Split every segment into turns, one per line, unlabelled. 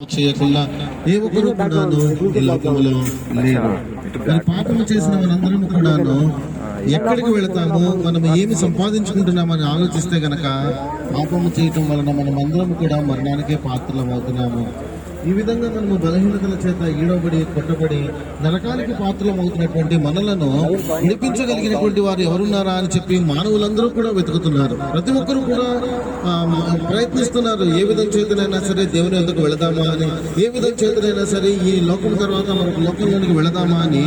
చేయకుండా ఏ ఒక్కరు కూడాను ఈ లోకములో లేరు. మరి పాపము చేసిన మనందరం కూడాను ఎక్కడికి వెళతాము, మనం ఏమి సంపాదించుకుంటున్నామని ఆలోచిస్తే గనక పాపము చేయటం వలన మనం అందరం కూడా మరణానికే పాత్రలం అవుతున్నాము. ఈ విధంగా మనము బలహీనతల చేత ఈడబడి కొట్టబడి నరకానికి పాత్రలం అవుతున్నటువంటి మనలను విడిపించగలిగినటువంటి వారు ఎవరున్నారా అని చెప్పి మానవులందరూ కూడా వెతుకుతున్నారు. ప్రతి ఒక్కరూ కూడా ప్రయత్నిస్తున్నారు. ఏ విధం చేతనైనా సరే దేవుని వద్దకు వెళదామా అని, ఏ విధం చేతనైనా సరే ఈ లోకం తర్వాత మనకు లోకంలోనికి వెళదామా అని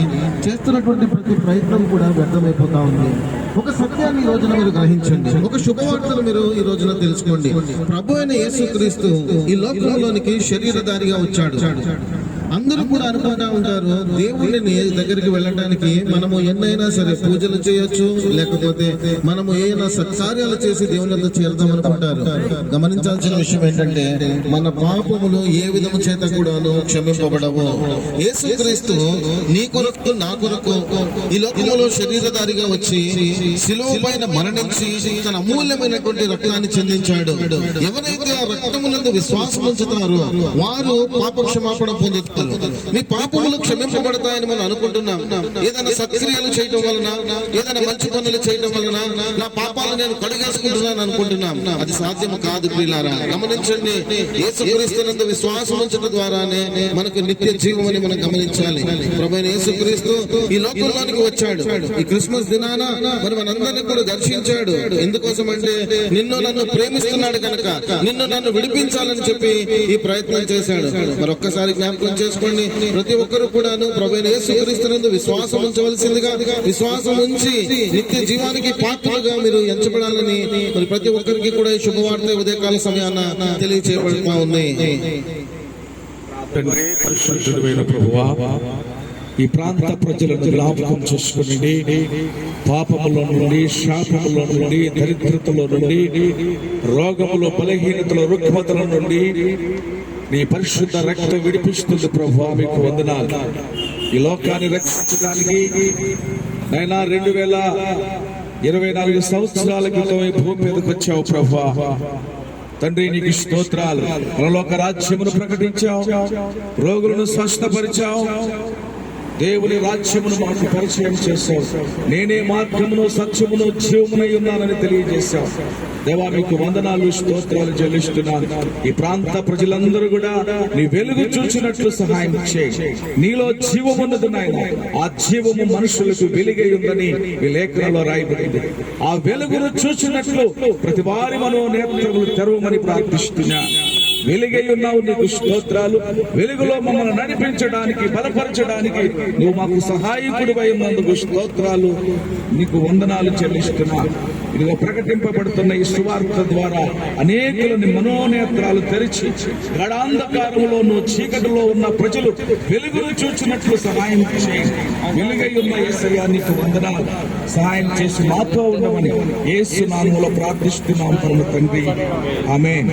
చేస్తున్నటువంటి ప్రతి ప్రయత్నం కూడా వ్యర్థమైపోతా ఉంది. ఒక సత్యాన్ని ఈ రోజున మీరు గ్రహించండి, ఒక శుభవార్తను మీరు ఈ రోజున తెలుసుకోండి. ప్రభు అయిన యేసుక్రీస్తు ఈ లోకంలోనికి శరీరధారిగా వచ్చాడు. అందరూ కూడా అనుకుంటా ఉంటారు దేవుడిని దగ్గరికి వెళ్ళడానికి మనము ఎన్నైనా సరే పూజలు చేయొచ్చు, లేకపోతే మనము ఏమైనా సత్కార్యాలు చేసి దేవుని వద్ద చేరుతాం అనుకుంటారు. గమనించాల్సిన విషయం ఏంటంటే మన పాపములు ఏ విధము చేత కూడాను క్షమింపబడవు. యేసుక్రీస్తు నీ కొరకు నా కొరకు ఈ లోకంలో శరీరధారిగా వచ్చి శిలువ పైన మరణించి తన అమూల్యమైనటువంటి రక్తాన్ని చెందించాడు. ఎవరైతే ఆ రక్తమునందు విశ్వాసం ఉంచుతారో వారు పాప క్షమాపణ పొందుతారు. మీ పాపములు క్షమింపబడతాయని మనం అనుకుంటున్నాం. ఏదైనా సత్క్రియలు చేయటం వలన, ఏదైనా మంచి పనులు చేయటం వలన నా పాపాలు నేను కడిగేసుకుంటున్నాను అనుకుంటున్నాం. అది సాధ్యం కాదు ప్రియులారా. గమనించండి, యేసుక్రీస్తునందు విశ్వాసం ఉంచడం ద్వారానే మనకు నిత్య జీవం అని మనం గమనించాలి. ప్రభువైన యేసుక్రీస్తు ఈ లోకంలోనికి వచ్చాడు. ఈ క్రిస్మస్ దినాన మరి మనందరినీ కూడా దర్శించాడు. ఎందుకోసం అంటే నిన్ను నన్ను ప్రేమిస్తున్నాడు కనుక, నిన్ను నన్ను విడిపించాలని చెప్పి ఈ ప్రయత్నం చేశాడు. మరి ఒక్కసారి జ్ఞాపకం చేసుకోండి, ప్రతి ఒక్కరు కూడాను ప్రభువైన యేసుక్రీస్తునందు విశ్వాసం ఉంచవలసిందిగా, విశ్వాసం ఉంచి నిత్య జీవానికి పాత్రలుగా మీరు ఎంచబడాలని మరి ప్రతి ఒక్కరికి కూడా ఈ శుభవార్త ఉదయకాల సమయాన తెలియచేయబడుతూ ఉన్నాయి.
ప్రభువా, ఈ ప్రాంత ప్రజలను జ్ఞాపకం చేసుకుని పాపములో నుండి, శాపములో నుండి, దరిద్రతలో నుండి, రోగములో, బలహీనతలో, రుగ్మతల నుండి నీ పరిశుద్ధ రక్తం విడిపిస్తుంది. ప్రభువా, మీకు వందనాలు. ఈ లోకాన్ని రక్షించడానికి నైనా 2024 సంవత్సరాల క్రితం ఈ భూమి మీదకి వచ్చావు ప్రభువా. తండ్రి, నీకు స్తోత్రాలు. పరలోక రాజ్యమును ప్రకటించావు, రోగులను స్వస్థపరిచావు, దేవుని రాజ్యమును మాకు పరిచయం చేశావు. నేనే మార్గమును, సత్యమును, జీవమునై ఉన్నానని తెలియజేశావు. దేవా, మీకు వందనాలు, స్తోత్రాలు చెల్లిస్తున్నాను. ఈ ప్రాంత ప్రజలందరూ కూడా నీ వెలుగు చూచినట్లు సహాయం చేయి. నీలో జీవమున్నది నాయన, ఆ జీవము మనుషులకు వెలుగై ఉందని ఈ లేఖనంలో రాయబడింది. ఆ వెలుగును చూచినట్లు ప్రతి వారి మనోనేత్రములు తెరవమని ప్రార్థిస్తున్నా. వెలుగై ఉన్నావు, నీకు స్తోత్రాలు. వెలుగులో మమ్మల్ని నడిపించడానికి, బలపరచడానికి నువ్వు మాకు సహాయకుడివై ఉన్నందుకు స్తోత్రాలు, నీకు వందనాలు చెల్లిస్తున్నా. ఇదిగో ప్రకటింపబడుతున్న ఈ సువార్త ద్వారా అనేకులని మనోనేత్రాలు తెరిచి గడాంధకారంలో, చీకటిలో ఉన్న ప్రజలు వెలుగును చూచినట్లు సహాయం చేయండి. వెలుగై ఉన్న యేసయ్యా, నీకు వందనాలు. సహాయం చేసి మాతో ఉండమని యేసు నామములో ప్రార్థిస్తున్నాం పరమ తండ్రి. ఆమేన్.